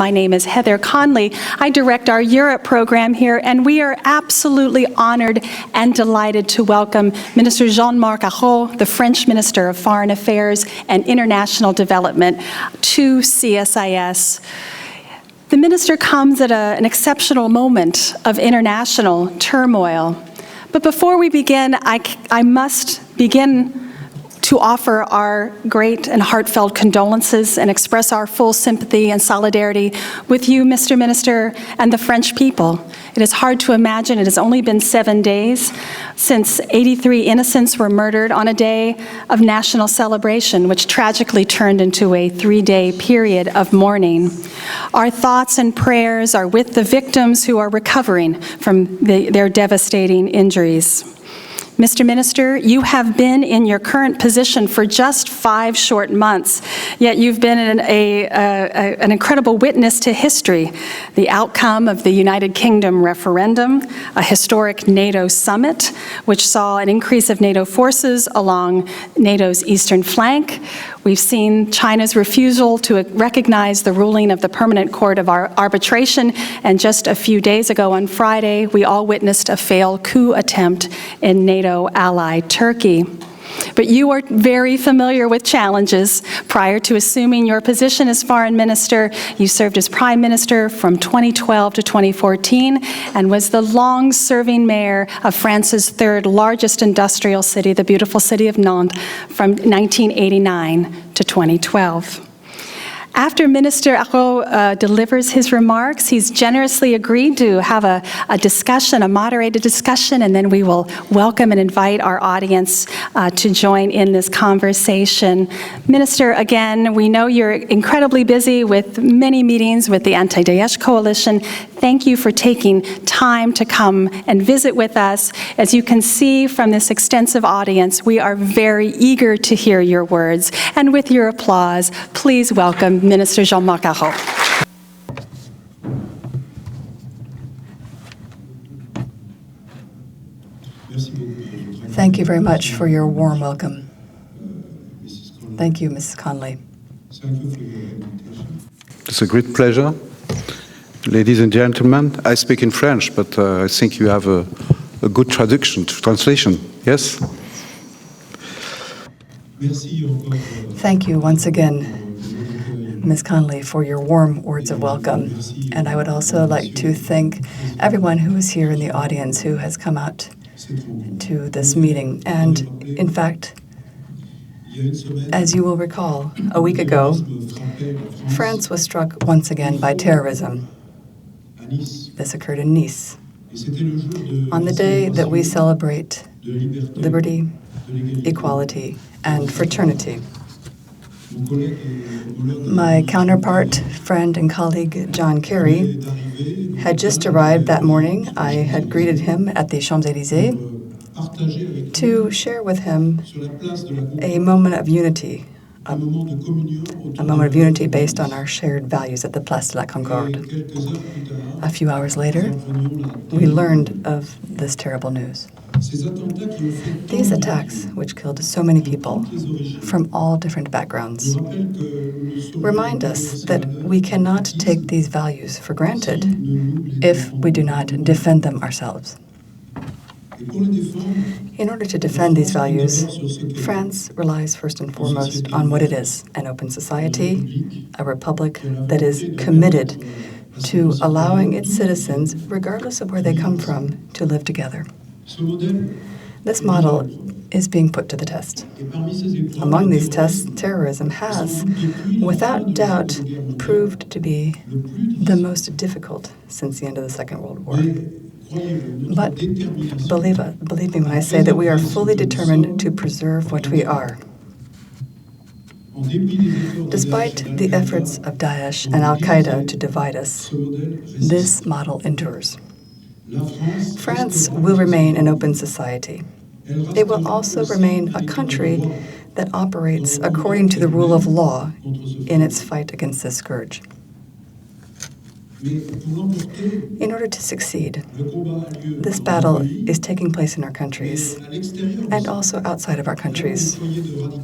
My name is Heather Conley. I direct our Europe program here, and we are absolutely honored and delighted to welcome Minister Jean-Marc Ayrault, the French Minister of Foreign Affairs and International Development, to CSIS. The minister comes at an exceptional moment of international turmoil. But before we begin, I must begin to offer our great and heartfelt condolences and express our full sympathy and solidarity with you, Mr. Minister, and the French people. It is hard to imagine it has only been 7 days since 83 innocents were murdered on a day of national celebration, which tragically turned into a 3-day period of mourning. Our thoughts and prayers are with the victims who are recovering from their devastating injuries. Mr. Minister, you have been in your current position for just 5 short months, yet you've been an incredible witness to history, the outcome of the United Kingdom referendum, a historic NATO summit, which saw an increase of NATO forces along NATO's eastern flank. We've seen China's refusal to recognize the ruling of the Permanent Court of Arbitration, and just a few days ago on Friday, we all witnessed a failed coup attempt in NATO ally Turkey. But you are very familiar with challenges. Prior to assuming your position as foreign minister, you served as prime minister from 2012 to 2014 and was the long-serving mayor of France's third largest industrial city, the beautiful city of Nantes, from 1989 to 2012. After Minister Ayrault delivers his remarks, he's generously agreed to have a discussion, a moderated discussion, and then we will welcome and invite our audience to join in this conversation. Minister, again, we know you're incredibly busy with many meetings with the Anti-Daesh Coalition. Thank you for taking time to come and visit with us. As you can see from this extensive audience, we are very eager to hear your words. And with your applause, please welcome Minister Jean-Marc Ayrault. Thank you very much for your warm welcome. Thank you, Mrs. Conley. It's a great pleasure. Ladies and gentlemen, I speak in French, but I think you have a good translation, yes? Thank you once again, Ms. Conley, for your warm words of welcome. And I would also like to thank everyone who is here in the audience who has come out to this meeting. And in fact, as you will recall, a week ago, France was struck once again by terrorism. This occurred in Nice, on the day that we celebrate liberty, equality, and fraternity. My counterpart, friend, and colleague, John Kerry, had just arrived that morning. I had greeted him at the Champs-Élysées to share with him a moment of unity, a moment of unity based on our shared values at the Place de la Concorde. A few hours later, we learned of this terrible news. These attacks, which killed so many people from all different backgrounds, remind us that we cannot take these values for granted if we do not defend them ourselves. In order to defend these values, France relies first and foremost on what it is, an open society, a republic that is committed to allowing its citizens, regardless of where they come from, to live together. This model is being put to the test. Among these tests, terrorism has, without doubt, proved to be the most difficult since the end of the Second World War. But believe me when I say that we are fully determined to preserve what we are. Despite the efforts of Daesh and Al-Qaeda to divide us, this model endures. France will remain an open society. It will also remain a country that operates according to the rule of law in its fight against this scourge. In order to succeed, this battle is taking place in our countries and also outside of our countries,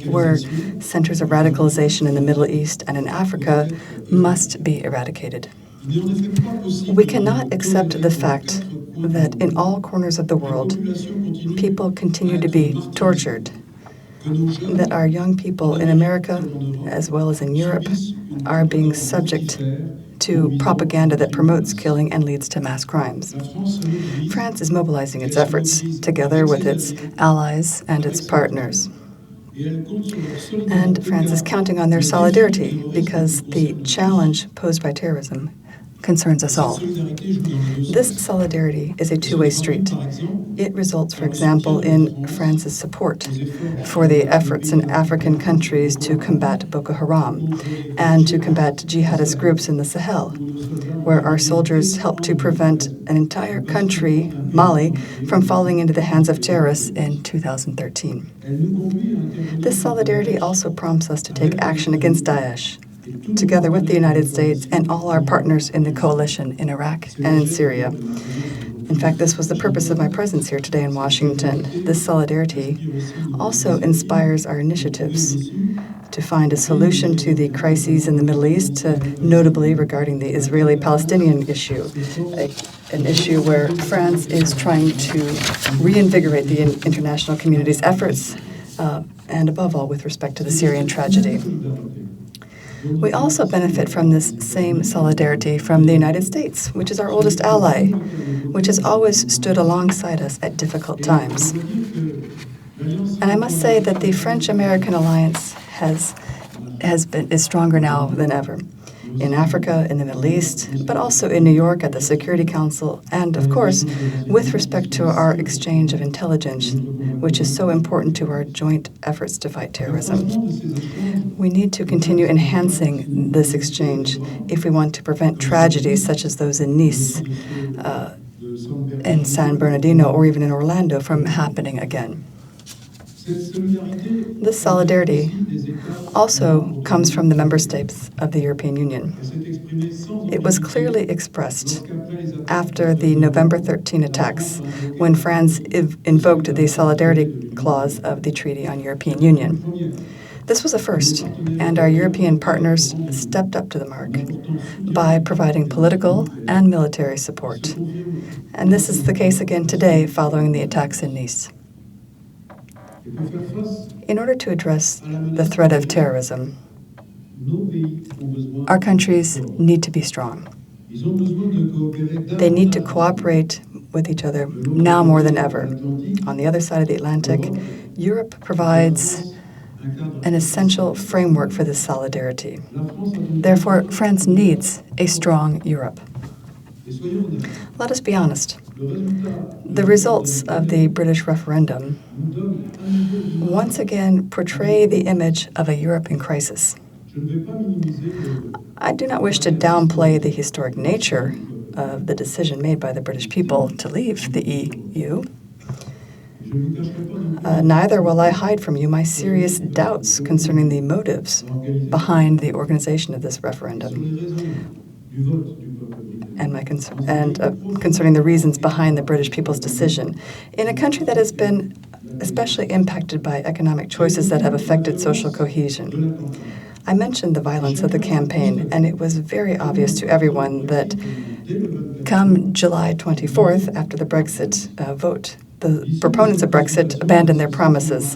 where centers of radicalization in the Middle East and in Africa must be eradicated. We cannot accept the fact that in all corners of the world, people continue to be tortured, that our young people in America, as well as in Europe, are being subject to propaganda that promotes killing and leads to mass crimes. France is mobilizing its efforts together with its allies and its partners. And France is counting on their solidarity because the challenge posed by terrorism concerns us all. This solidarity is a two-way street. It results, for example, in France's support for the efforts in African countries to combat Boko Haram and to combat jihadist groups in the Sahel, where our soldiers helped to prevent an entire country, Mali, from falling into the hands of terrorists in 2013. This solidarity also prompts us to take action against Daesh, together with the United States and all our partners in the coalition in Iraq and in Syria. In fact, this was the purpose of my presence here today in Washington. This solidarity also inspires our initiatives to find a solution to the crises in the Middle East, notably regarding the Israeli-Palestinian issue, an issue where France is trying to reinvigorate the international community's efforts, and above all, with respect to the Syrian tragedy. We also benefit from this same solidarity from the United States, which is our oldest ally, which has always stood alongside us at difficult times. And I must say that the French-American alliance is stronger now than ever. In Africa, in the Middle East, but also in New York at the Security Council, and of course, with respect to our exchange of intelligence, which is so important to our joint efforts to fight terrorism. We need to continue enhancing this exchange if we want to prevent tragedies such as those in Nice, in San Bernardino, or even in Orlando from happening again. This solidarity also comes from the member states of the European Union. It was clearly expressed after the November 13 attacks, when France invoked the solidarity clause of the Treaty on European Union. This was a first, and our European partners stepped up to the mark by providing political and military support. And this is the case again today following the attacks in Nice. In order to address the threat of terrorism, our countries need to be strong. They need to cooperate with each other now more than ever. On the other side of the Atlantic, Europe provides an essential framework for this solidarity. Therefore, France needs a strong Europe. Let us be honest. The results of the British referendum once again portray the image of a Europe in crisis. I do not wish to downplay the historic nature of the decision made by the British people to leave the EU. Neither will I hide from you my serious doubts concerning the motives behind the organization of this referendum, and concerning the reasons behind the British people's decision in a country that has been especially impacted by economic choices that have affected social cohesion. I mentioned the violence of the campaign, and it was very obvious to everyone that come July 24th, after the Brexit vote, the proponents of Brexit abandoned their promises.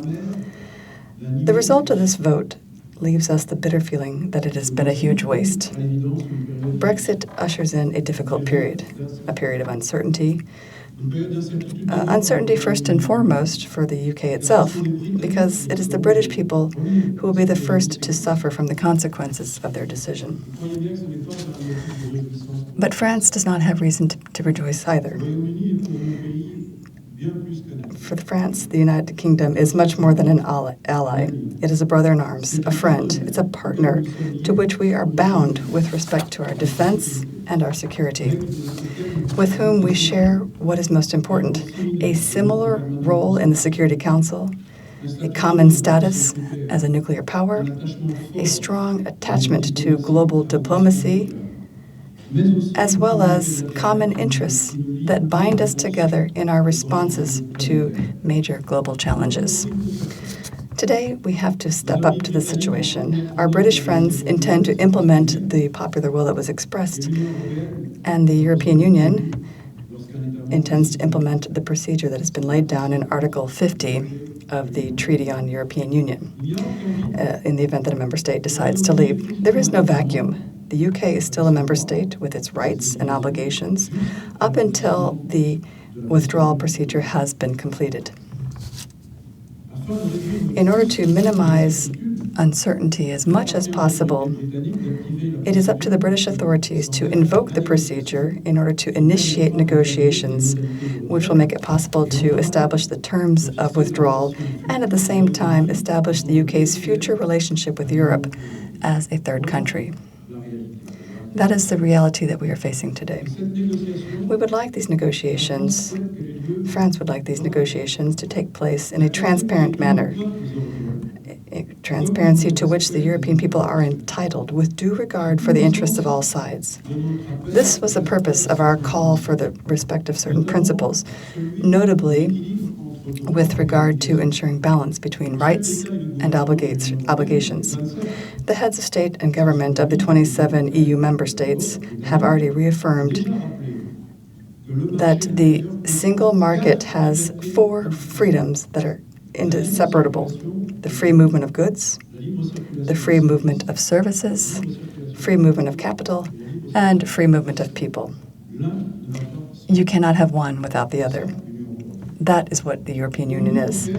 The result of this vote leaves us the bitter feeling that it has been a huge waste. Brexit ushers in a difficult period, a period of uncertainty. Uncertainty first and foremost for the UK itself, because it is the British people who will be the first to suffer from the consequences of their decision. But France does not have reason to rejoice either. For France, the United Kingdom is much more than an ally. It is a brother in arms, a friend. It's a partner to which we are bound with respect to our defense and our security, with whom we share what is most important, a similar role in the Security Council, a common status as a nuclear power, a strong attachment to global diplomacy, as well as common interests that bind us together in our responses to major global challenges. Today, we have to step up to the situation. Our British friends intend to implement the popular will that was expressed, and the European Union intends to implement the procedure that has been laid down in Article 50 of the Treaty on European Union, in the event that a member state decides to leave. There is no vacuum. The UK is still a member state with its rights and obligations up until the withdrawal procedure has been completed. In order to minimize uncertainty as much as possible, it is up to the British authorities to invoke the procedure in order to initiate negotiations, which will make it possible to establish the terms of withdrawal and at the same time establish the UK's future relationship with Europe as a third country. That is the reality that we are facing today. We would like these negotiations, France would like these negotiations to take place in a transparent manner, a transparency to which the European people are entitled with due regard for the interests of all sides. This was the purpose of our call for the respect of certain principles, notably with regard to ensuring balance between rights and obligations. The heads of state and government of the 27 EU member states have already reaffirmed that the single market has 4 freedoms that are inseparable: the free movement of goods, the free movement of services, free movement of capital, and free movement of people. You cannot have one without the other. That is what the European Union is.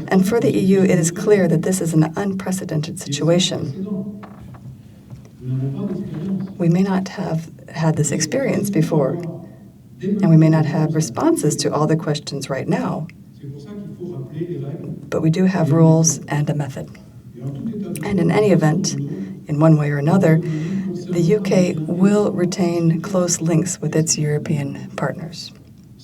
And for the EU, it is clear that this is an unprecedented situation. We may not have had this experience before, and we may not have responses to all the questions right now, but we do have rules and a method. And in any event, in one way or another, the UK will retain close links with its European partners.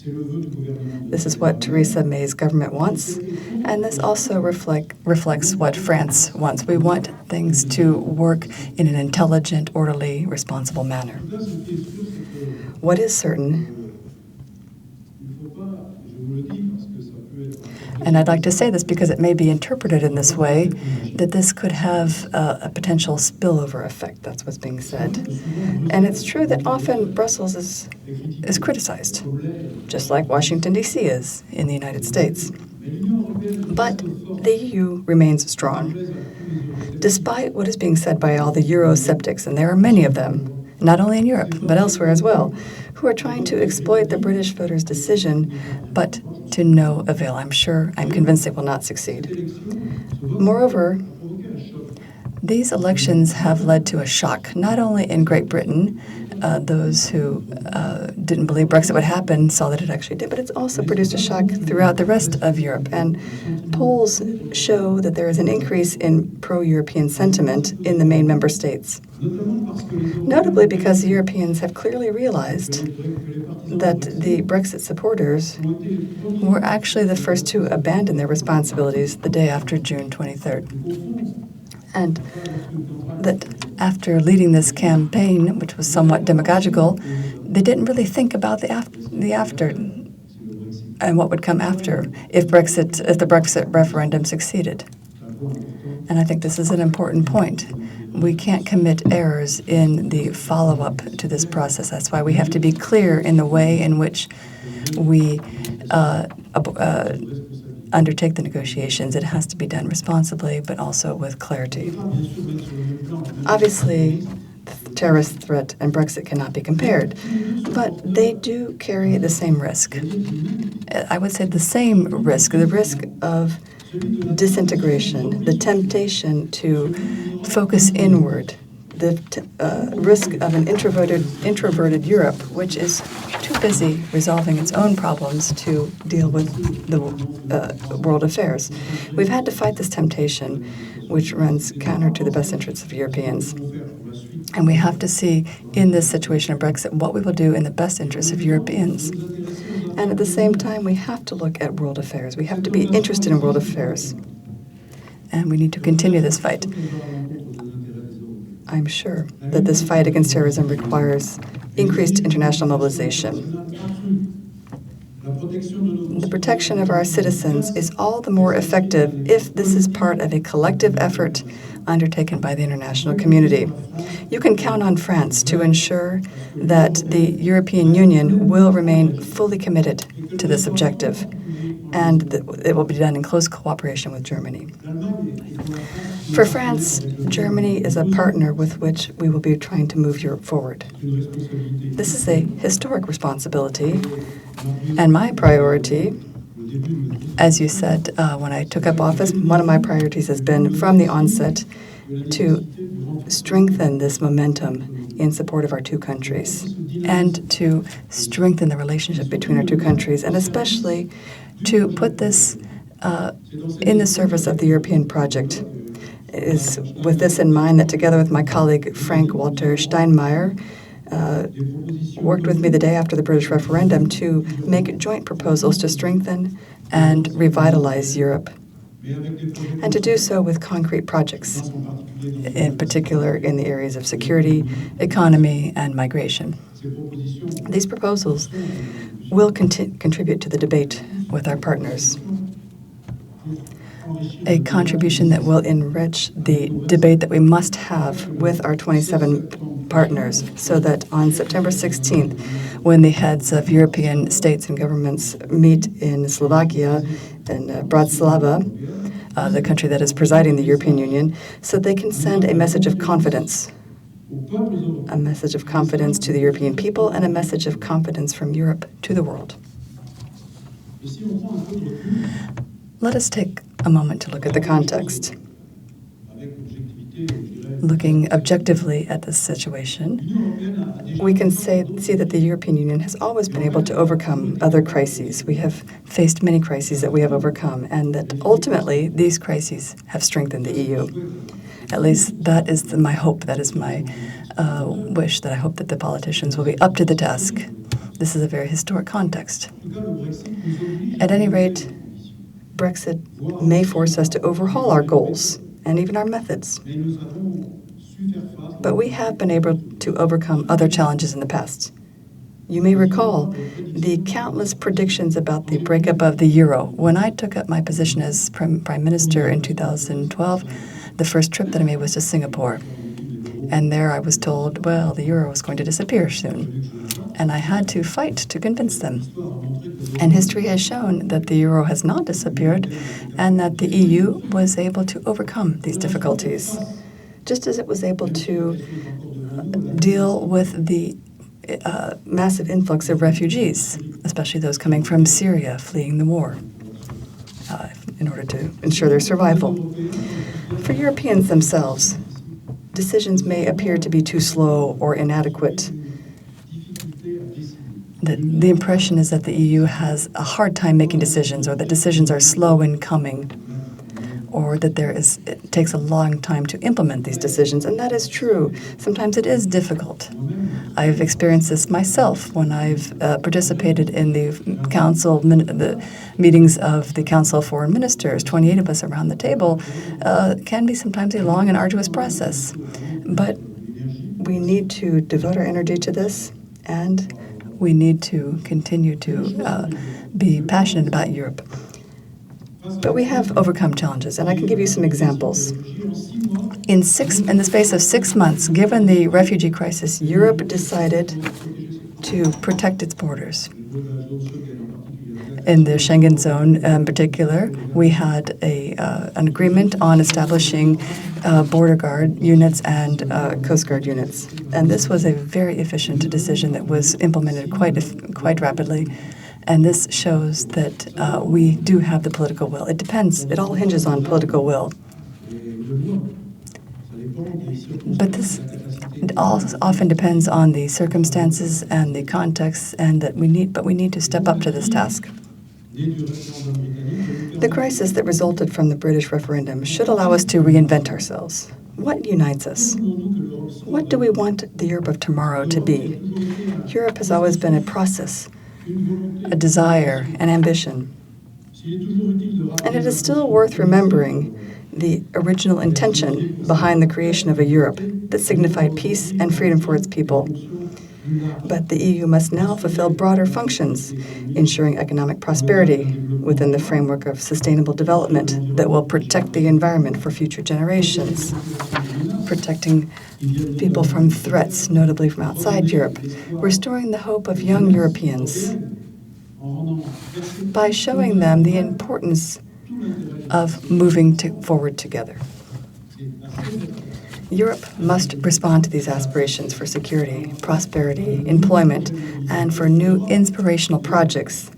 This is what Theresa May's government wants, and this also reflects what France wants. We want things to work in an intelligent, orderly, responsible manner. What is certain, and I'd like to say this because it may be interpreted in this way, that this could have a potential spillover effect. That's what's being said. And it's true that often Brussels is criticized, just like Washington, D.C. is in the United States. But the EU remains strong. Despite what is being said by all the Eurosceptics, and there are many of them, not only in Europe, but elsewhere as well, who are trying to exploit the British voters' decision, but to no avail. I'm convinced they will not succeed. Moreover, these elections have led to a shock, not only in Great Britain. Those who didn't believe Brexit would happen saw that it actually did, but it's also produced a shock throughout the rest of Europe. And polls show that there is an increase in pro-European sentiment in the main member states, notably because the Europeans have clearly realized that the Brexit supporters were actually the first to abandon their responsibilities the day after June 23rd. And that after leading this campaign, which was somewhat demagogical, they didn't really think about the after and what would come after if the Brexit referendum succeeded. And I think this is an important point. We can't commit errors in the follow-up to this process. That's why we have to be clear in the way in which we undertake the negotiations. It has to be done responsibly, but also with clarity. Obviously, the terrorist threat and Brexit cannot be compared, but they do carry the same risk. I would say the same risk, the risk of disintegration, the temptation to focus inward, the risk of an introverted Europe, which is too busy resolving its own problems to deal with the world affairs. We've had to fight this temptation, which runs counter to the best interests of Europeans. And we have to see in this situation of Brexit what we will do in the best interests of Europeans. And at the same time, we have to look at world affairs. We have to be interested in world affairs. And we need to continue this fight. I'm sure that this fight against terrorism requires increased international mobilization. The protection of our citizens is all the more effective if this is part of a collective effort undertaken by the international community. You can count on France to ensure that the European Union will remain fully committed to this objective, and that it will be done in close cooperation with Germany. For France, Germany is a partner with which we will be trying to move Europe forward. This is a historic responsibility, and my priority, as you said, when I took up office, one of my priorities has been from the onset to strengthen this momentum in support of our two countries and to strengthen the relationship between our two countries, and especially to put this in the service of the European project. It is with this in mind that together with my colleague Frank-Walter Steinmeier, worked with me the day after the British referendum to make joint proposals to strengthen and revitalize Europe, and to do so with concrete projects, in particular in the areas of security, economy, and migration. These proposals will contribute to the debate with our partners, a contribution that will enrich the debate that we must have with our 27 partners, so that on September 16th, when the heads of European states and governments meet in Slovakia, in Bratislava, the country that is presiding the European Union, so they can send a message of confidence to the European people and a message of confidence from Europe to the world. Let us take a moment to look at the context. Looking objectively at this situation, we can see that the European Union has always been able to overcome other crises. We have faced many crises that we have overcome, and that ultimately these crises have strengthened the EU. At least that is my hope, that is my wish, that I hope that the politicians will be up to the task. This is a very historic context. At any rate, Brexit may force us to overhaul our goals and even our methods. But we have been able to overcome other challenges in the past. You may recall the countless predictions about the breakup of the euro. When I took up my position as Prime Minister in 2012, the first trip that I made was to Singapore. And there I was told, well, the euro was going to disappear soon. And I had to fight to convince them. And history has shown that the euro has not disappeared and that the EU was able to overcome these difficulties, just as it was able to deal with the massive influx of refugees, especially those coming from Syria fleeing the war, in order to ensure their survival. For Europeans themselves, decisions may appear to be too slow or inadequate. The impression is that the EU has a hard time making decisions, or that decisions are slow in coming, or that it takes a long time to implement these decisions, and that is true. Sometimes it is difficult. I've experienced this myself when I've participated in the meetings of the Council of Foreign Ministers. 28 of us around the table can be sometimes a long and arduous process, but we need to devote our energy to this, and we need to continue to be passionate about Europe. But we have overcome challenges, and I can give you some examples. In the space of 6 months, given the refugee crisis, Europe decided to protect its borders. In the Schengen zone in particular, we had an agreement on establishing border guard units and Coast Guard units. And this was a very efficient decision that was implemented quite rapidly. And this shows that we do have the political will. It all hinges on political will. But this all often depends on the circumstances and the context, and we need to step up to this task. The crisis that resulted from the British referendum should allow us to reinvent ourselves. What unites us? What do we want the Europe of tomorrow to be? Europe has always been a process, a desire, an ambition. And it is still worth remembering the original intention behind the creation of a Europe that signified peace and freedom for its people. But the EU must now fulfill broader functions, ensuring economic prosperity within the framework of sustainable development that will protect the environment for future generations, protecting people from threats, notably from outside Europe, restoring the hope of young Europeans by showing them the importance of moving forward together. Europe must respond to these aspirations for security, prosperity, employment, and for new inspirational projects.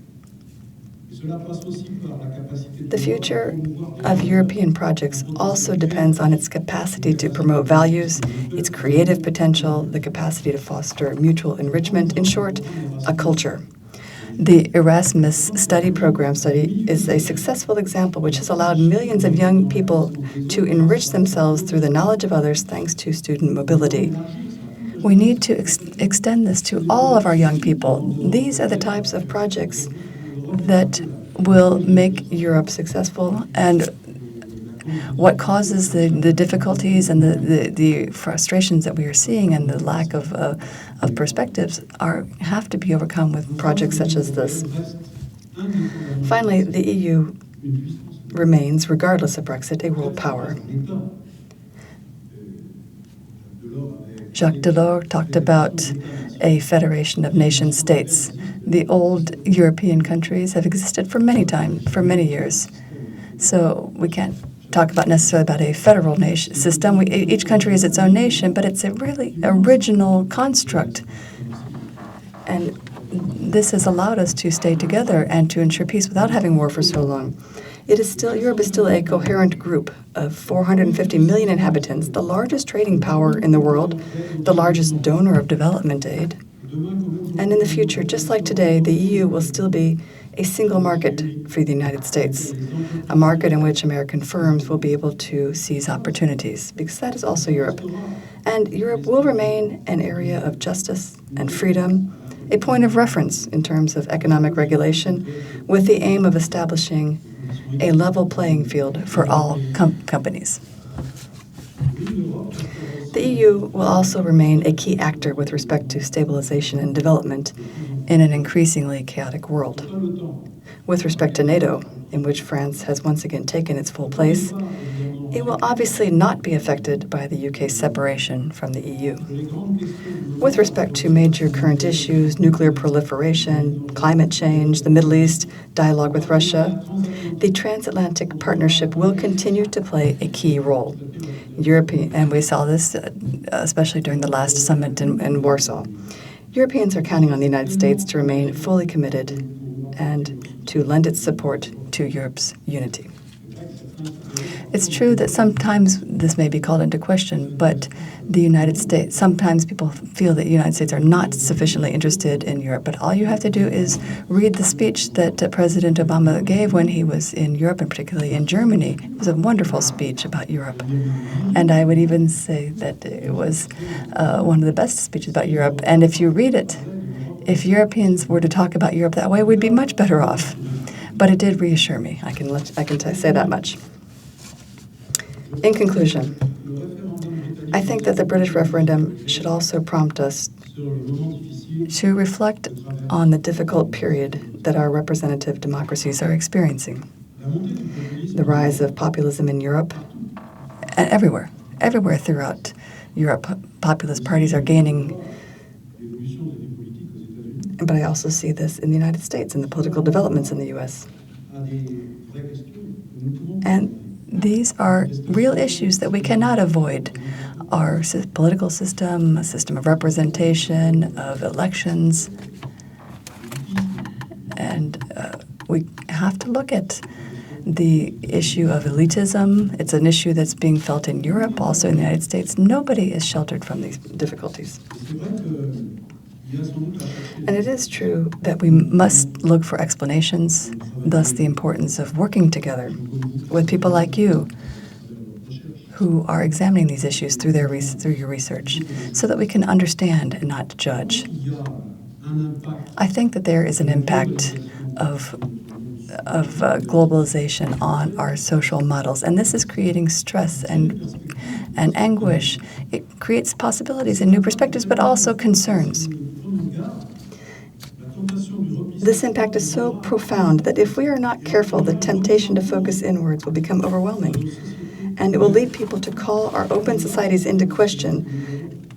The future of European projects also depends on its capacity to promote values, its creative potential, the capacity to foster mutual enrichment, in short, a culture. The Erasmus study program is a successful example which has allowed millions of young people to enrich themselves through the knowledge of others thanks to student mobility. We need to extend this to all of our young people. These are the types of projects that will make Europe successful, and what causes the difficulties and the frustrations that we are seeing and the lack of perspectives have to be overcome with projects such as this. Finally, the EU remains, regardless of Brexit, a world power. Jacques Delors talked about a federation of nation states. The old European countries have existed for many years. So we can't talk necessarily about a federal nation system. Each country is its own nation, but it's a really original construct. And this has allowed us to stay together and to ensure peace without having war for so long. Europe is still a coherent group of 450 million inhabitants, the largest trading power in the world, the largest donor of development aid. And in the future, just like today, the EU will still be a single market for the United States, a market in which American firms will be able to seize opportunities, because that is also Europe. And Europe will remain an area of justice and freedom, a point of reference in terms of economic regulation, with the aim of establishing a level playing field for all companies. The EU will also remain a key actor with respect to stabilization and development in an increasingly chaotic world. With respect to NATO, in which France has once again taken its full place, it will obviously not be affected by the UK's separation from the EU. With respect to major current issues, nuclear proliferation, climate change, the Middle East, dialogue with Russia, the transatlantic partnership will continue to play a key role. And we saw this especially during the last summit in Warsaw. Europeans are counting on the United States to remain fully committed and to lend its support to Europe's unity. It's true that sometimes this may be called into question, but the United States, sometimes people feel that the United States are not sufficiently interested in Europe. But all you have to do is read the speech that President Obama gave when he was in Europe, and particularly in Germany. It was a wonderful speech about Europe. And I would even say that it was one of the best speeches about Europe. And if you read it, if Europeans were to talk about Europe that way, we'd be much better off. But it did reassure me. I can say that much. In conclusion, I think that the British referendum should also prompt us to reflect on the difficult period that our representative democracies are experiencing. The rise of populism in Europe, and everywhere throughout Europe, populist parties are gaining. But I also see this in the United States, in the political developments in the U.S. And these are real issues that we cannot avoid. Our political system, a system of representation, of elections, and we have to look at the issue of elitism. It's an issue that's being felt in Europe, also in the United States. Nobody is sheltered from these difficulties. And it is true that we must look for explanations, thus the importance of working together with people like you who are examining these issues through your research so that we can understand and not judge. I think that there is an impact of globalization on our social models, and this is creating stress and anguish. It creates possibilities and new perspectives, but also concerns. This impact is so profound that if we are not careful, the temptation to focus inwards will become overwhelming, and it will lead people to call our open societies into question,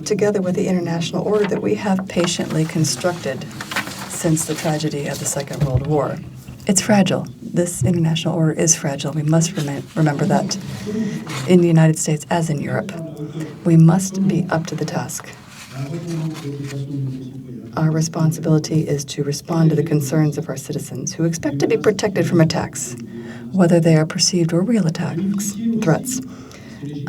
together with the international order that we have patiently constructed since the tragedy of the Second World War. It's fragile. This international order is fragile. We must remember that in the United States as in Europe. We must be up to the task. Our responsibility is to respond to the concerns of our citizens who expect to be protected from attacks, whether they are perceived or real threats.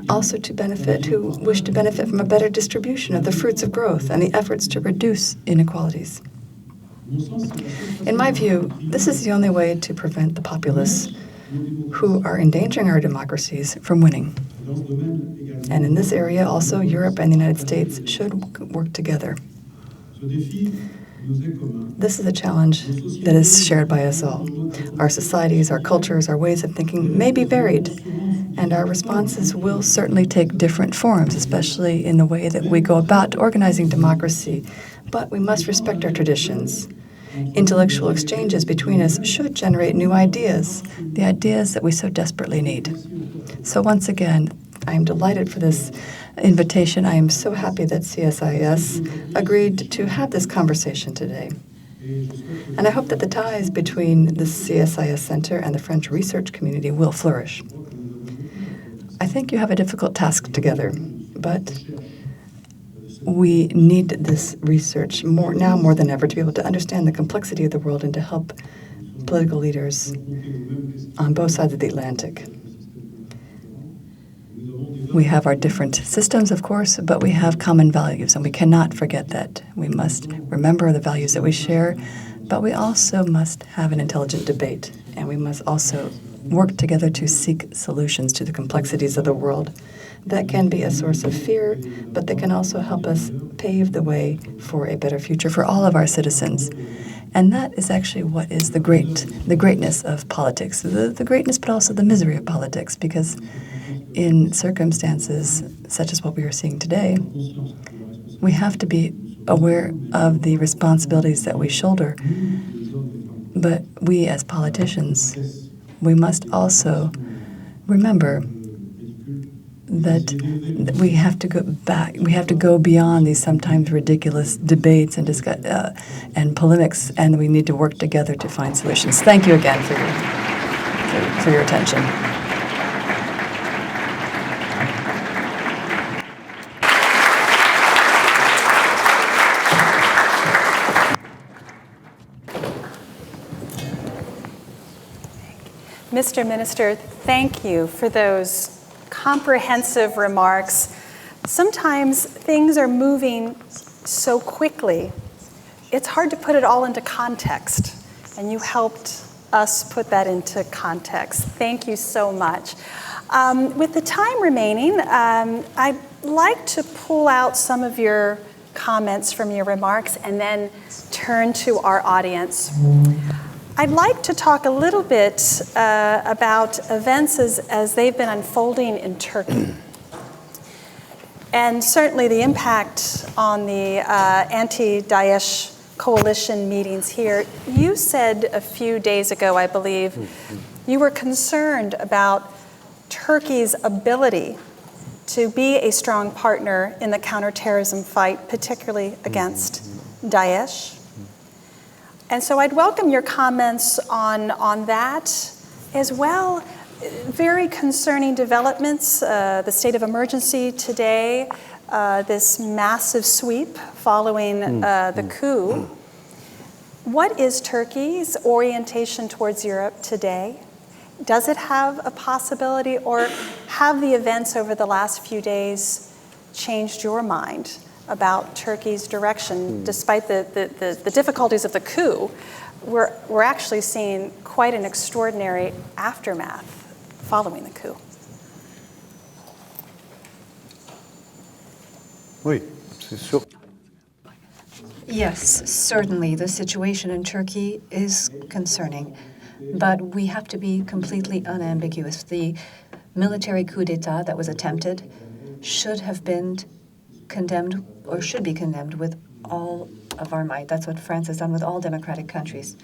Also who wish to benefit from a better distribution of the fruits of growth and the efforts to reduce inequalities. In my view, this is the only way to prevent the populists who are endangering our democracies from winning. And in this area, also, Europe and the United States should work together. This is a challenge that is shared by us all. Our societies, our cultures, our ways of thinking may be varied, and our responses will certainly take different forms, especially in the way that we go about organizing democracy. But we must respect our traditions. Intellectual exchanges between us should generate new ideas, the ideas that we so desperately need. So once again, I am delighted for this invitation. I am so happy that CSIS agreed to have this conversation today. And I hope that the ties between the CSIS Center and the French research community will flourish. I think you have a difficult task together, but we need this research now more than ever to be able to understand the complexity of the world and to help political leaders on both sides of the Atlantic. We have our different systems, of course, but we have common values, and we cannot forget that. We must remember the values that we share, but we also must have an intelligent debate, and we must also work together to seek solutions to the complexities of the world. That can be a source of fear, but that can also help us pave the way for a better future for all of our citizens. And that is actually what is the greatness of politics, the greatness but also the misery of politics, because in circumstances such as what we are seeing today, we have to be aware of the responsibilities that we shoulder. But we as politicians, we must also remember that we have to go back. We have to go beyond these sometimes ridiculous debates and and polemics, and we need to work together to find solutions. Thank you again for your attention. Mr. Minister, thank you for those comprehensive remarks. Sometimes things are moving so quickly, it's hard to put it all into context, and you helped us put that into context. Thank you so much. With the time remaining, I'd like to pull out some of your comments from your remarks and then turn to our audience. I'd like to talk a little bit about events as they've been unfolding in Turkey. And certainly the impact on the anti-Daesh coalition meetings here. You said a few days ago, I believe, you were concerned about Turkey's ability to be a strong partner in the counterterrorism fight, particularly against Daesh. And so I'd welcome your comments on that as well. Very concerning developments, the state of emergency today, this massive sweep following the coup. What is Turkey's orientation towards Europe today? Does it have a possibility, or have the events over the last few days changed your mind about Turkey's direction? Despite the difficulties of the coup, we're actually seeing quite an extraordinary aftermath following the coup. Oui, c'est sûr. Yes, certainly the situation in Turkey is concerning, but we have to be completely unambiguous. The military coup d'etat that was attempted should have been condemned, or should be condemned, with all of our might. That's what France has done with all democratic countries.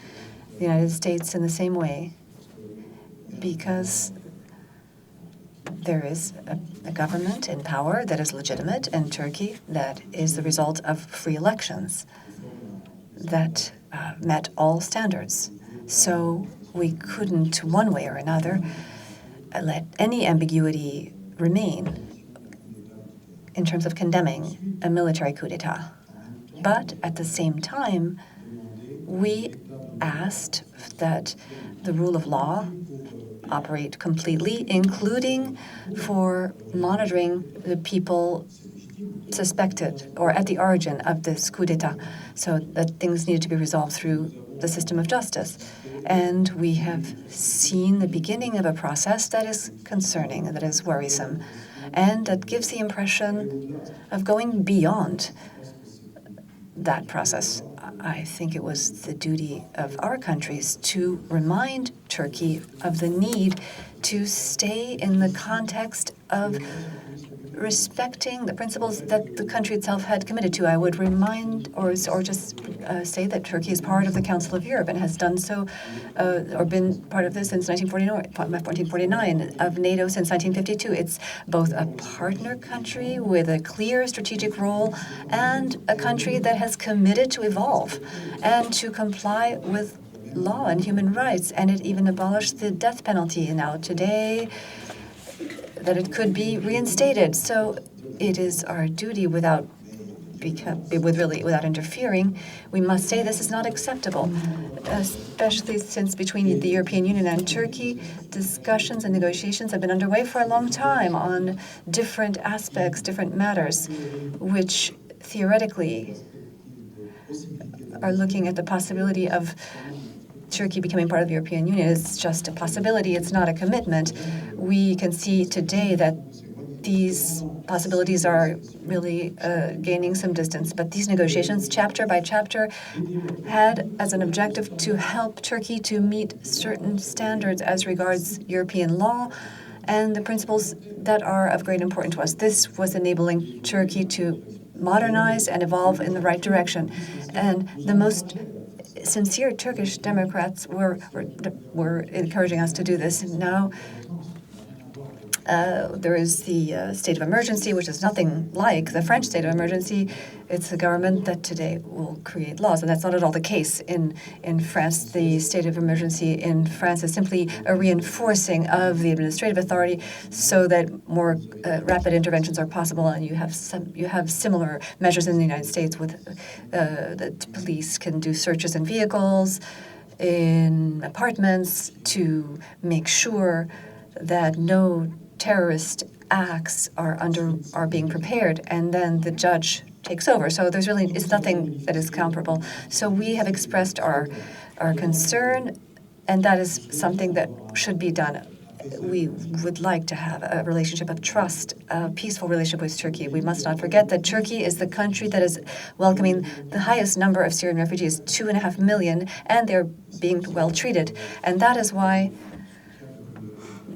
The United States in the same way, because there is a government in power that is legitimate in Turkey that is the result of free elections that met all standards. So we couldn't, one way or another, let any ambiguity remain in terms of condemning a military coup d'etat. But at the same time, we asked that the rule of law operate completely, including for monitoring the people suspected or at the origin of this coup d'etat, so that things needed to be resolved through the system of justice. And we have seen the beginning of a process that is concerning, that is worrisome, and that gives the impression of going beyond that process. I think it was the duty of our countries to remind Turkey of the need to stay in the context of respecting the principles that the country itself had committed to. I would remind or just say that Turkey is part of the Council of Europe and has done so or been part of this since 1949, of NATO since 1952. It's both a partner country with a clear strategic role and a country that has committed to evolve and to comply with law and human rights. And it even abolished the death penalty. And now today, that it could be reinstated. So it is our duty without interfering. We must say this is not acceptable, especially since between the European Union and Turkey, discussions and negotiations have been underway for a long time on different aspects, different matters, which theoretically are looking at the possibility of Turkey becoming part of the European Union. Is just a possibility. It's not a commitment. We can see today that these possibilities are really gaining some distance. But these negotiations, chapter by chapter, had as an objective to help Turkey to meet certain standards as regards European law and the principles that are of great importance to us. This was enabling Turkey to modernize and evolve in the right direction. And the most sincere Turkish Democrats were encouraging us to do this. Now there is the state of emergency, which is nothing like the French state of emergency. It's the government that today will create laws, and that's not at all the case in France. The state of emergency in France is simply a reinforcing of the administrative authority so that more rapid interventions are possible, and you have similar measures in the United States with the police can do searches in vehicles, in apartments, to make sure that no terrorist acts are being prepared, and then the judge takes over. So it's nothing that is comparable. So we have expressed our concern, and that is something that should be done. We would like to have a relationship of trust, a peaceful relationship with Turkey. We must not forget that Turkey is the country that is welcoming the highest number of Syrian refugees, 2.5 million, and they're being well treated. And that is why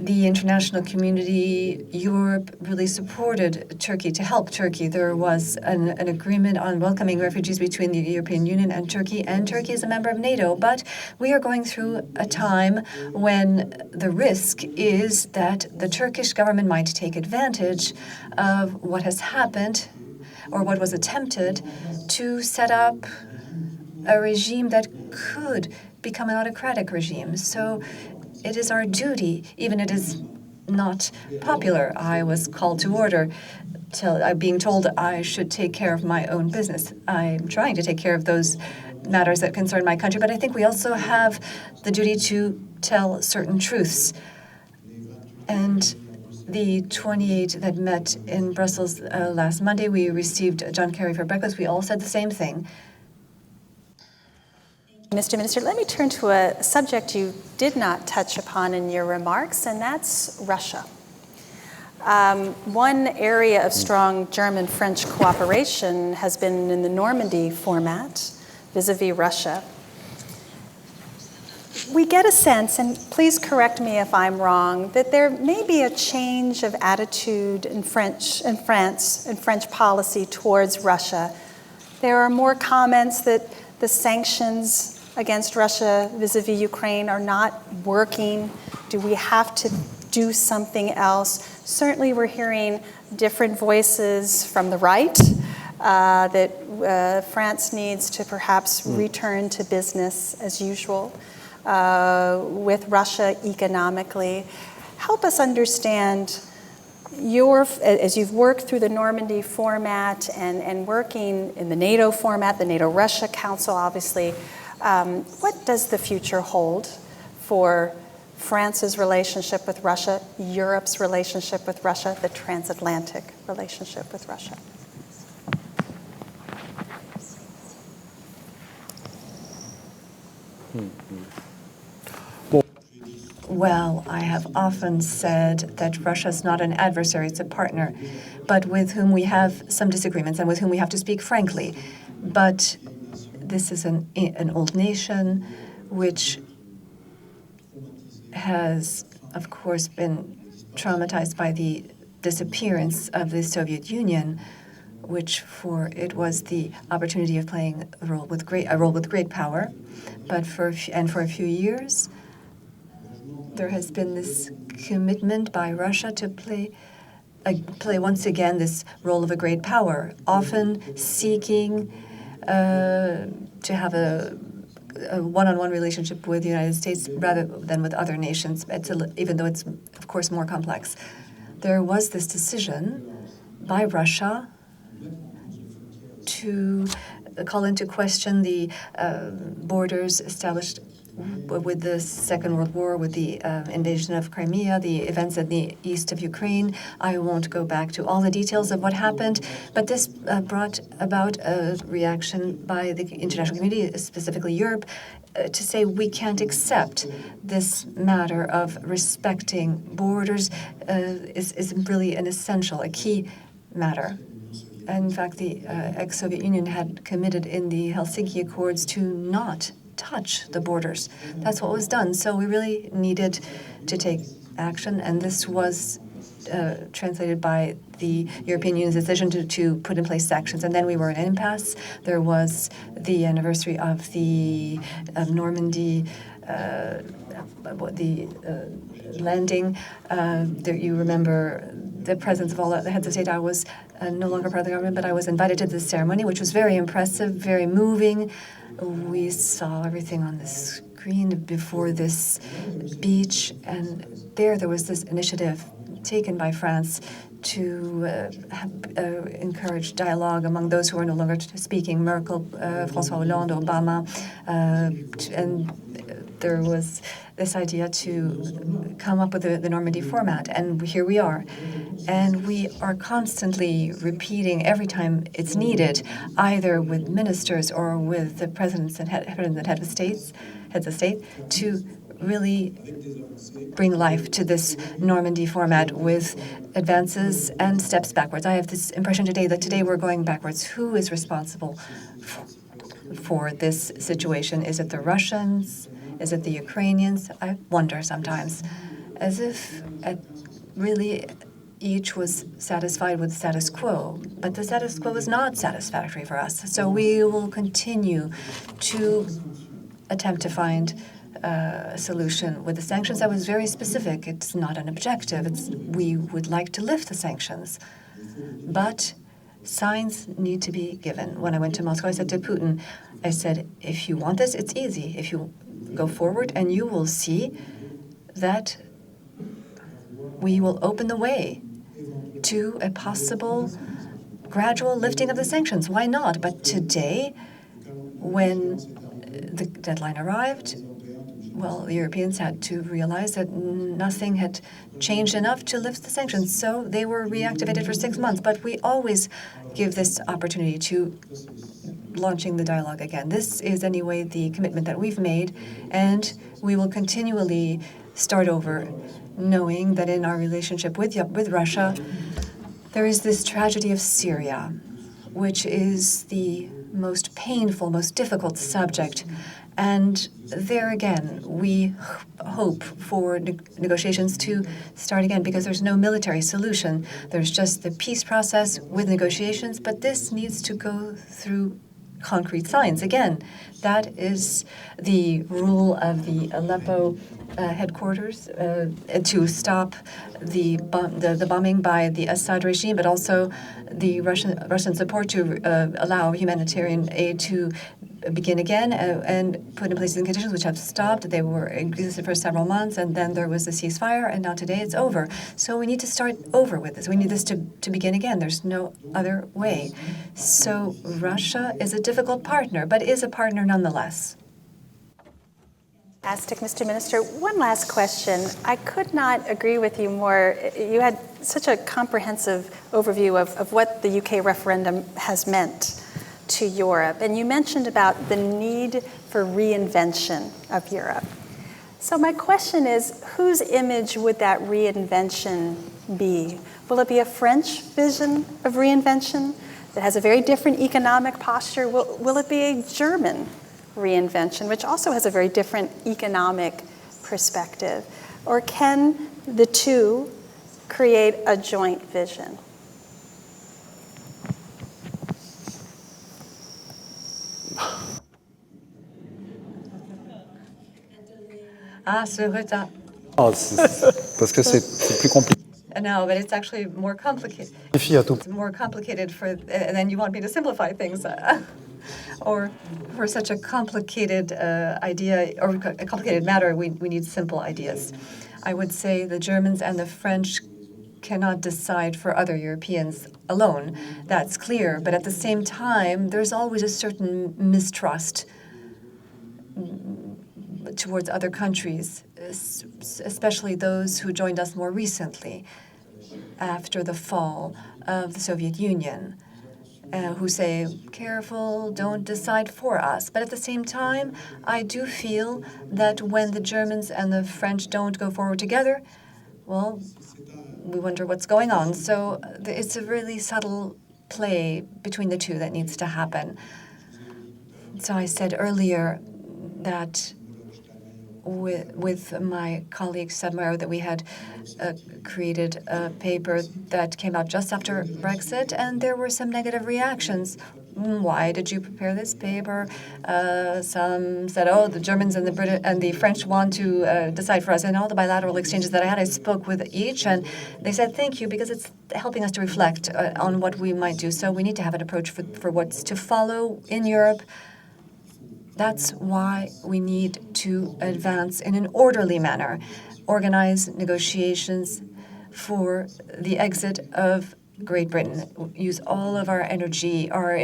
the international community, Europe, really supported Turkey, to help Turkey. There was an agreement on welcoming refugees between the European Union and Turkey is a member of NATO. But we are going through a time when the risk is that the Turkish government might take advantage of what has happened or what was attempted to set up a regime that could become an autocratic regime. So it is our duty, even it is not popular. I was called to order, being told I should take care of my own business. I'm trying to take care of those matters that concern my country, but I think we also have the duty to tell certain truths. And the 28 that met in Brussels last Monday, we received John Kerry for breakfast. We all said the same thing. Mr. Minister, let me turn to a subject you did not touch upon in your remarks, and that's Russia. One area of strong German-French cooperation has been in the Normandy format, vis-a-vis Russia. We get a sense, and please correct me if I'm wrong, that there may be a change of attitude in France and French policy towards Russia There are more comments that the sanctions against Russia vis-a-vis Ukraine are not working. Do we have to do something else? Certainly we're hearing different voices from the right that France needs to perhaps return to business as usual with Russia economically. Help us understand as you've worked through the Normandy format and working in the NATO format, the NATO-Russia Council, obviously, what does the future hold for France's relationship with Russia, Europe's relationship with Russia, the transatlantic relationship with Russia? Well, I have often said that Russia is not an adversary, it's a partner, but with whom we have some disagreements and with whom we have to speak frankly. But this is an old nation which has, of course, been traumatized by the disappearance of the Soviet Union, which it was the opportunity of playing a role with great power. But for a few years, there has been this commitment by Russia to play once again this role of a great power, often seeking to have a one-on-one relationship with the United States rather than with other nations, even though it's, of course, more complex. There was this decision by Russia to call into question the borders established with the Second World War, with the invasion of Crimea, the events in the east of Ukraine. I won't go back to all the details of what happened, but this brought about a reaction by the international community, specifically Europe, to say we can't accept this matter of respecting borders is really an essential, a key matter. And in fact, the ex-Soviet Union had committed in the Helsinki Accords to not touch the borders. That's what was done. So we really needed to take action, and this was translated by the European Union's decision to put in place sanctions. And then we were in an impasse. There was the anniversary of the Normandy, the landing. You remember the presence of all the heads of state. I was no longer part of the government, but I was invited to this ceremony, which was very impressive, very moving. We saw everything on the screen before this beach, and there was this initiative taken by France to encourage dialogue among those who are no longer speaking, Merkel, François Hollande, Obama, and there was this idea to come up with the Normandy format, and here we are. And we are constantly repeating every time it's needed, either with ministers or with the presidents and heads of state, to really bring life to this Normandy format with advances and steps backwards. I have this impression today that we're going backwards. Who is responsible for this situation? Is it the Russians? Is it the Ukrainians? I wonder sometimes, as if really each was satisfied with the status quo, but the status quo is not satisfactory for us. So we will continue to attempt to find a solution with the sanctions. That was very specific. It's not an objective. We would like to lift the sanctions, but signs need to be given. When I went to Moscow, I said to Putin, I said, if you want this, it's easy. If you go forward and you will see that we will open the way to a possible gradual lifting of the sanctions. Why not? But today, when the deadline arrived, well, the Europeans had to realize that nothing had changed enough to lift the sanctions. So they were reactivated for 6 months. But we always give this opportunity to launching the dialogue again. This is anyway the commitment that we've made, and we will continually start over, knowing that in our relationship with Russia, there is this tragedy of Syria, which is the most painful, most difficult subject. And there again, we hope for negotiations to start again, because there's no military solution. There's just the peace process with negotiations, but this needs to go through concrete signs. Again, that is the rule of the Aleppo headquarters to stop the bombing by the Assad regime, but also the Russian support to allow humanitarian aid to begin again and put in place the conditions which have stopped. They were existed for several months, and then there was a ceasefire, and now today it's over. So we need to start over with this. We need this to begin again. There's no other way. So Russia is a difficult partner, but is a partner nonetheless. Fantastic, Mr. Minister. One last question. I could not agree with you more. You had such a comprehensive overview of what the UK referendum has meant to Europe. And you mentioned about the need for reinvention of Europe. So my question is, whose image would that reinvention be? Will it be a French vision of reinvention that has a very different economic posture? Will it be a German reinvention, which also has a very different economic perspective? Or can the two create a joint vision? Ce retard. Parce que c'est plus compliqué. No, but it's actually more complicated. It's more complicated and then you want me to simplify things. Or for such a complicated idea or a complicated matter, we need simple ideas. I would say the Germans and the French cannot decide for other Europeans alone. That's clear. But at the same time, there's always a certain mistrust towards other countries, especially those who joined us more recently after the fall of the Soviet Union, who say, careful, don't decide for us. But at the same time, I do feel that when the Germans and the French don't go forward together, well, we wonder what's going on. So it's a really subtle play between the two that needs to happen. So I said earlier that with my colleague Statesmen that we had created a paper that came out just after Brexit, and there were some negative reactions. Why did you prepare this paper? Some said, oh, the Germans and the French want to decide for us. And all the bilateral exchanges that I had, I spoke with each, and they said, thank you, because it's helping us to reflect on what we might do. So we need to have an approach for what's to follow in Europe. That's why we need to advance in an orderly manner, organize negotiations for the exit of Great Britain, use all of our energy, our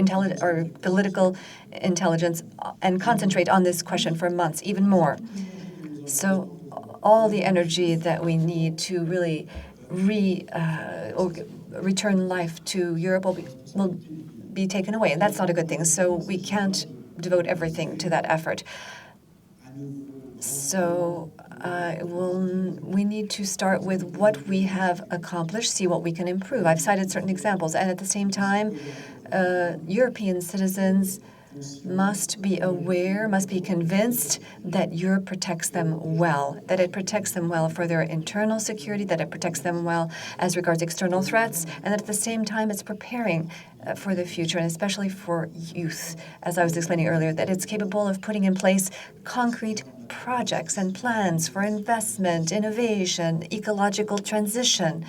political intelligence, and concentrate on this question for months, even more. So all the energy that we need to really return life to Europe will be taken away, and that's not a good thing. So we can't devote everything to that effort. So we need to start with what we have accomplished, see what we can improve. I've cited certain examples, and at the same time, European citizens must be aware, must be convinced that Europe protects them well, that it protects them well for their internal security, that it protects them well as regards external threats, and that at the same time it's preparing for the future, and especially for youth, as I was explaining earlier, that it's capable of putting in place concrete projects and plans for investment, innovation, ecological transition,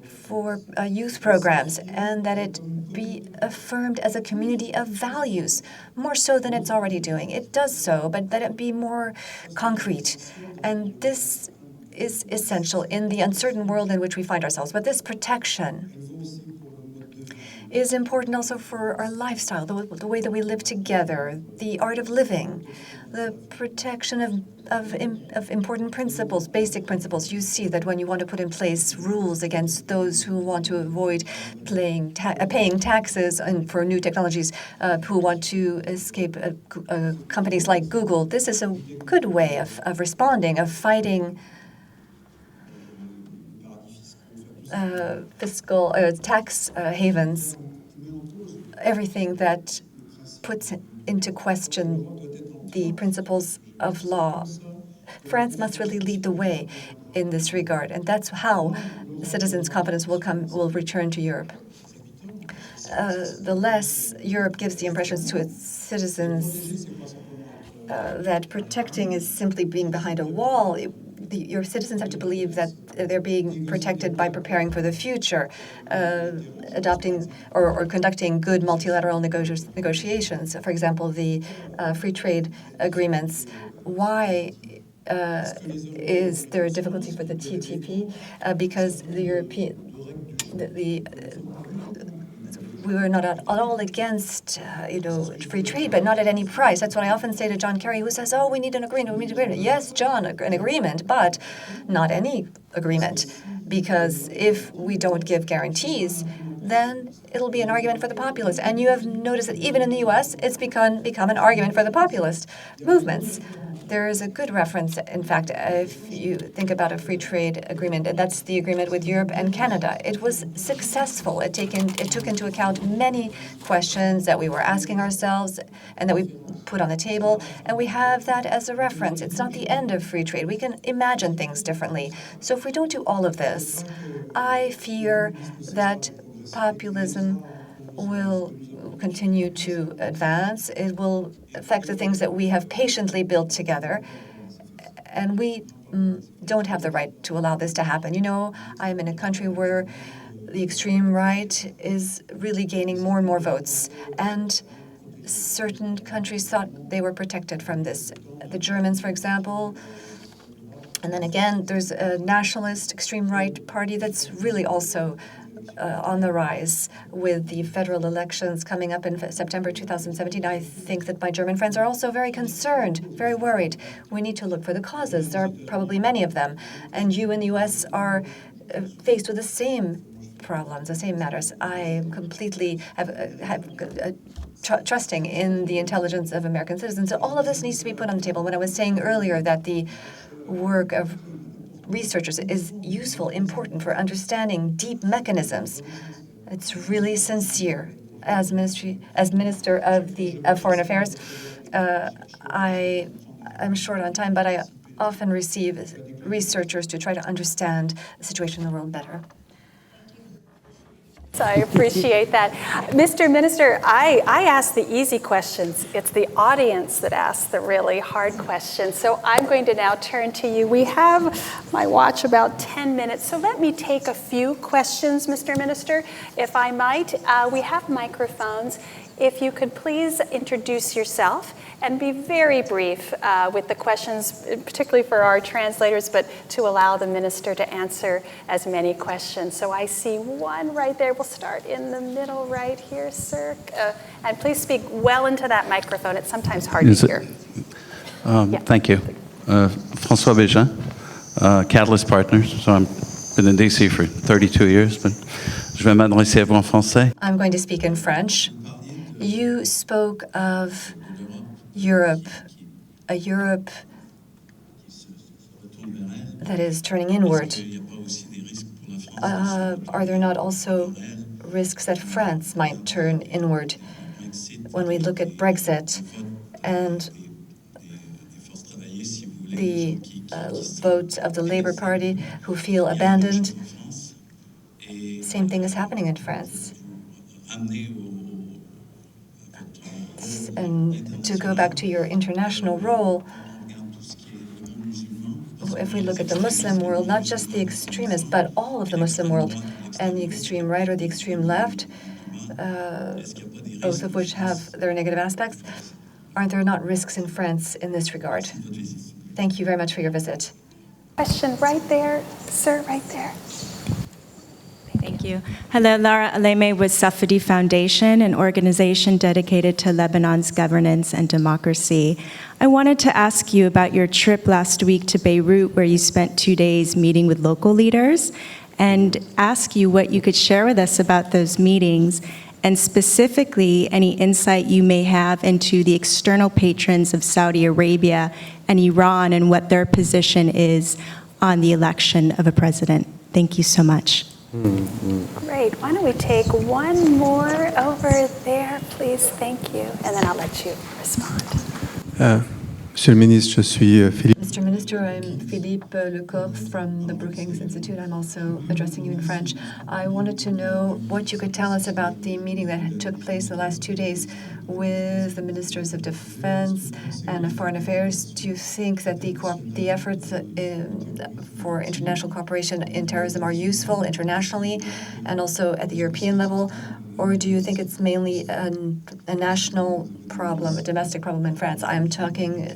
for youth programs, and that it be affirmed as a community of values, more so than it's already doing. It does so, but that it be more concrete. And this is essential in the uncertain world in which we find ourselves. But this protection is important also for our lifestyle, the way that we live together, the art of living, the protection of important principles, basic principles. You see that when you want to put in place rules against those who want to avoid paying taxes and for new technologies, who want to escape companies like Google, this is a good way of responding, of fighting fiscal tax havens, everything that puts into question the principles of law. France must really lead the way in this regard, and that's how citizens' confidence will return to Europe. the less Europe gives the impressions to its citizens that protecting is simply being behind a wall. Your citizens have to believe that they're being protected by preparing for the future, adopting or conducting good multilateral negotiations. For example, the free trade agreements. Why is there a difficulty for the TTP? Because the we were not at all against, free trade, but not at any price. That's what I often say to John Kerry, who says, "Oh, we need an agreement. We need an agreement." Yes, John, an agreement, but not any agreement, because if we don't give guarantees, then it'll be an argument for the populist. And you have noticed that even in the U.S., it's become an argument for the populist movements. There is a good reference, in fact, if you think about a free trade agreement, and that's the agreement with Europe and Canada. It was successful. It took into account many questions that we were asking ourselves and that we put on the table, and we have that as a reference. It's not the end of free trade. We can imagine things differently. So if we don't do all of this, I fear that populism will continue to advance. It will affect the things that we have patiently built together. And we don't have the right to allow this to happen. I am in a country where the extreme right is really gaining more and more votes. And certain countries thought they were protected from this. The Germans, for example. And then again, there's a nationalist extreme right party that's really also on the rise. With the federal elections coming up in September 2017, I think that my German friends are also very concerned, very worried. We need to look for the causes. There are probably many of them. And you in the U.S. are faced with the same problems, the same matters. I am completely trusting in the intelligence of American citizens. So all of this needs to be put on the table. When I was saying earlier that the work of researchers is useful, important for understanding deep mechanisms. It's really sincere. As Minister of Foreign Affairs, I'm short on time, but I often receive researchers to try to understand the situation in the world better. I appreciate that. Mr. Minister, I ask the easy questions. It's the audience that asks the really hard questions. So I'm going to now turn to you. We have, my watch, about 10 minutes. So let me take a few questions, Mr. Minister, if I might. We have microphones. If you could please introduce yourself and be very brief with the questions, particularly for our translators, but to allow the minister to answer as many questions. So I see one right there. We'll start in the middle right here, sir. And please speak well into that microphone. It's sometimes hard to hear. Thank you. François Bégin, Catalyst Partners. So I've been in DC for 32 years, but je vais m'adresser à vous en français. I'm going to speak in French. You spoke of Europe, a Europe that is turning inward. Are there not also risks that France might turn inward when we look at Brexit and the vote of the Labour Party who feel abandoned? Same thing is happening in France. And to go back to your international role, if we look at the Muslim world, not just the extremists, but all of the Muslim world, and the extreme right or the extreme left, both of which have their negative aspects, aren't there not risks in France in this regard? Thank you very much for your visit. Question right there, sir, right there. Thank you. Hello, Lara Aleme with Safadi Foundation, an organization dedicated to Lebanon's governance and democracy. I wanted to ask you about your trip last week to Beirut, where you spent 2 days meeting with local leaders, and ask you what you could share with us about those meetings, and specifically any insight you may have into the external patrons of Saudi Arabia and Iran and what their position is on the election of a president. Thank you so much. Great. Why don't we take one more over there, please? Thank you. And then I'll let you respond. Monsieur le ministre, je suis Philippe. Mr. Minister, Minister, I'm Philippe Lecorf from the Brookings Institute. I'm also addressing you in French. I wanted to know what you could tell us about the meeting that took place the last 2 days with the Ministers of Defense and of Foreign Affairs. Do you think that the efforts for international cooperation in terrorism are useful internationally and also at the European level? Or do you think it's mainly a national problem, a domestic problem in France? I'm talking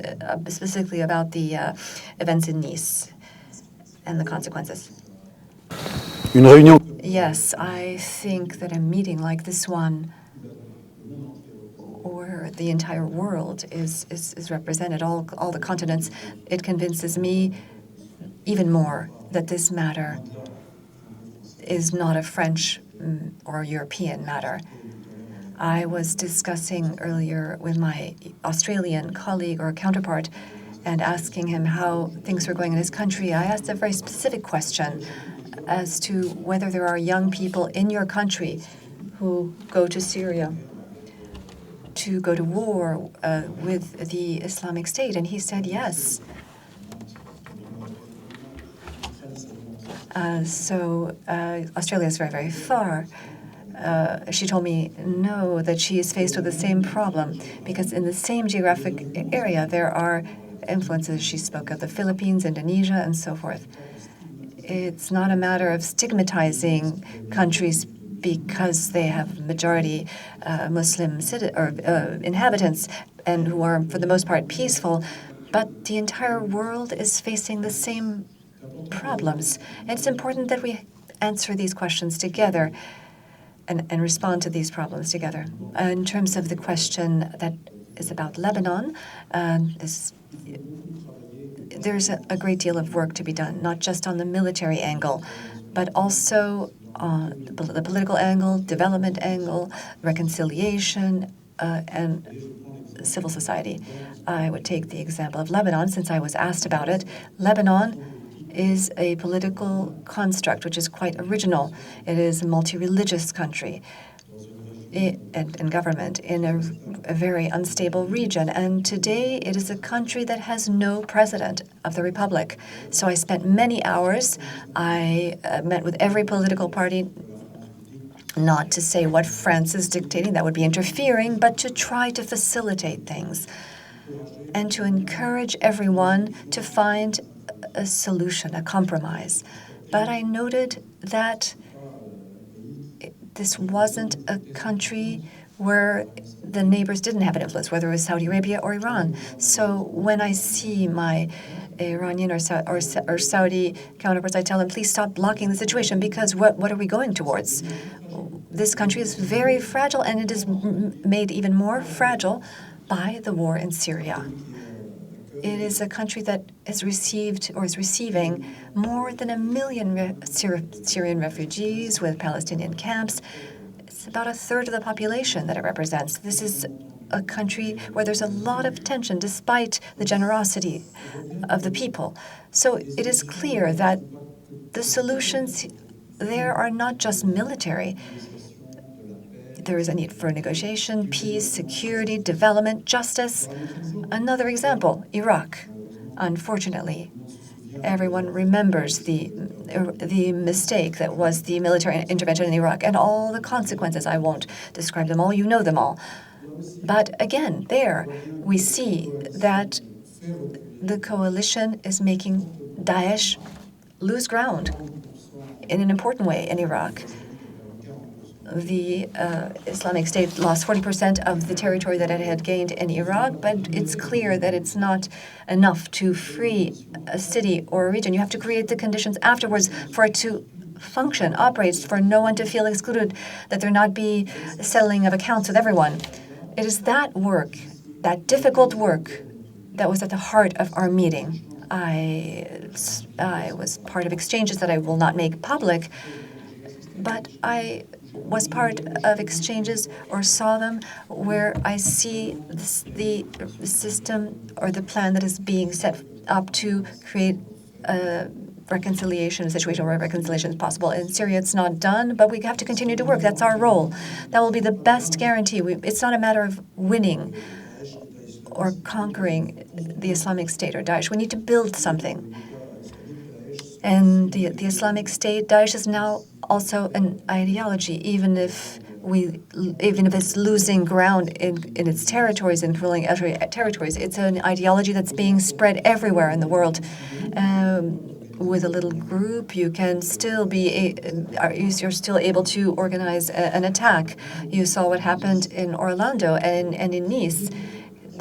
specifically about the events in Nice and the consequences. Une réunion. Yes, I think that a meeting like this one, where the entire world is represented, all the continents, it convinces me even more that this matter is not a French or European matter. I was discussing earlier with my Australian colleague or counterpart and asking him how things were going in his country. I asked a very specific question as to whether there are young people in your country who go to Syria to go to war with the Islamic State, and he said yes. Australia is very, very far. She told me no, that she is faced with the same problem because in the same geographic area there are influences. She spoke of the Philippines, Indonesia, and so forth. It's not a matter of stigmatizing countries because they have majority Muslim inhabitants and who are, for the most part, peaceful, but the entire world is facing the same problems. And it's important that we answer these questions together and respond to these problems together. In terms of the question that is about Lebanon, there's a great deal of work to be done, not just on the military angle, but also on the political angle, development angle, reconciliation, and civil society. I would take the example of Lebanon, since I was asked about it. Lebanon is a political construct which is quite original. It is a multi-religious country and government in a very unstable region. And today it is a country that has no president of the republic. So I spent many hours. I met with every political party, not to say what France is dictating, that would be interfering, but to try to facilitate things and to encourage everyone to find a solution, a compromise. But I noted that this wasn't a country where the neighbors didn't have an influence, whether it was Saudi Arabia or Iran. So when I see my Iranian or Saudi counterparts, I tell them, please stop blocking the situation, because what are we going towards? This country is very fragile, and it is made even more fragile by the war in Syria. It is a country that has received or is receiving more than 1 million Syrian refugees with Palestinian camps. It's about a third of the population that it represents. This is a country where there's a lot of tension despite the generosity of the people. So it is clear that the solutions there are not just military. There is a need for negotiation, peace, security, development, justice. Another example, Iraq. Unfortunately, everyone remembers the mistake that was the military intervention in Iraq and all the consequences. I won't describe them all, you know them all. But again, there we see that the coalition is making Daesh lose ground in an important way in Iraq. The Islamic State lost 40% of the territory that it had gained in Iraq, but it's clear that it's not enough to free a city or a region. You have to create the conditions afterwards for it to function, operate, for no one to feel excluded, that there not be settling of accounts with everyone. It is that work, that difficult work, that was at the heart of our meeting. I was part of exchanges that I will not make public, but I was part of exchanges or saw them where I see the system or the plan that is being set up to create a reconciliation, a situation where reconciliation is possible. In Syria, it's not done, but we have to continue to work. That's our role. That will be the best guarantee. It's not a matter of winning or conquering the Islamic State or Daesh. We need to build something. And the Islamic State, Daesh, is now also an ideology, even if it's losing ground in its territories, in ruling territories. It's an ideology that's being spread everywhere in the world. With a little group, you can still you're still able to organize an attack. You saw what happened in Orlando and in Nice.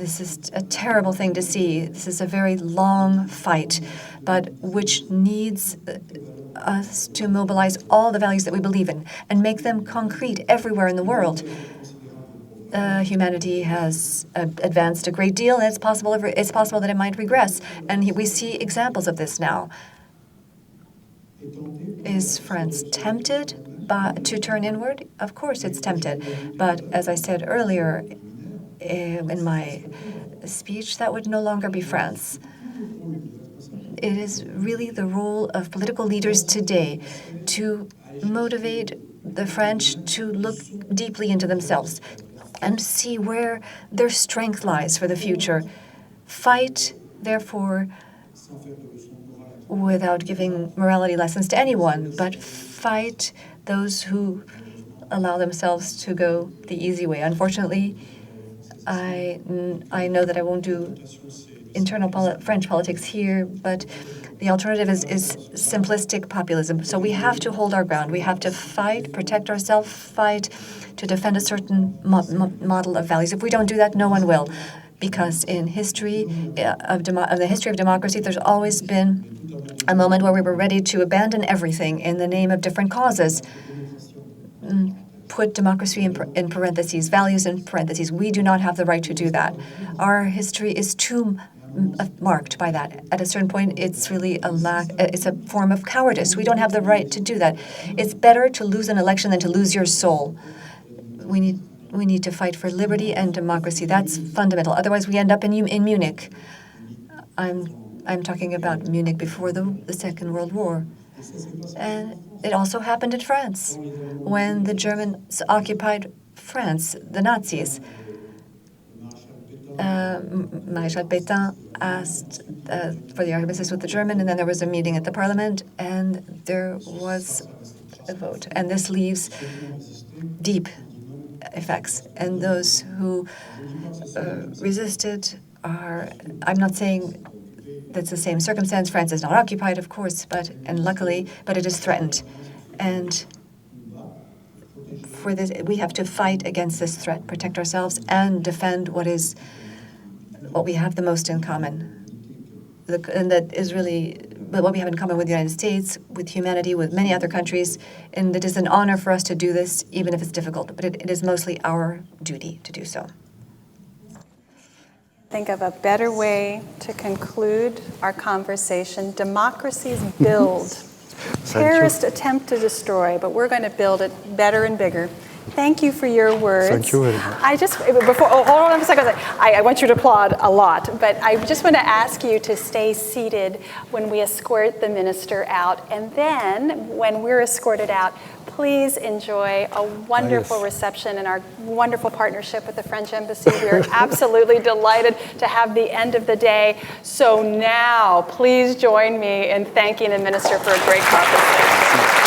This is a terrible thing to see. This is a very long fight, but which needs us to mobilize all the values that we believe in and make them concrete everywhere in the world. Humanity has advanced a great deal, and it's possible that it might regress. And we see examples of this now. Is France tempted to turn inward? Of course it's tempted. But as I said earlier in my speech, that would no longer be France. It is really the role of political leaders today to motivate the French to look deeply into themselves and see where their strength lies for the future. Fight, therefore, without giving morality lessons to anyone, but fight those who allow themselves to go the easy way. Unfortunately, I know that I won't do internal French politics here, but the alternative is simplistic populism. So we have to hold our ground. We have to fight, protect ourselves, fight to defend a certain model of values. If we don't do that, no one will. Because in the history of democracy, there's always been a moment where we were ready to abandon everything in the name of different causes. Put democracy in parentheses, values in parentheses. We do not have the right to do that. Our history is too marked by that. At a certain point, it's really it's a form of cowardice. We don't have the right to do that. It's better to lose an election than to lose your soul. We need to fight for liberty and democracy. That's fundamental. Otherwise, we end up in Munich. I'm talking about Munich before the Second World War. And it also happened in France when the Germans occupied France, the Nazis. Maréchal Pétain asked for the armistice with the German, and then there was a meeting at the parliament, and there was a vote. And this leaves deep effects. And those who resisted I'm not saying that's the same circumstance. France is not occupied, of course, but it is threatened. And for this, we have to fight against this threat, protect ourselves, and defend what we have the most in common. And that is really what we have in common with the United States, with humanity, with many other countries. And it is an honor for us to do this, even if it's difficult. But it is mostly our duty to do so. Think of a better way to conclude our conversation. Democracies build. Terrorists attempt to destroy, but we're going to build it better and bigger. Thank you for your words. Thank you very much. Hold on a second. I want you to applaud a lot, but I just want to ask you to stay seated when we escort the minister out. And then when we're escorted out, please enjoy a wonderful reception and our wonderful partnership with the French Embassy. We are absolutely delighted to have the end of the day. So now, please join me in thanking the minister for a great conversation.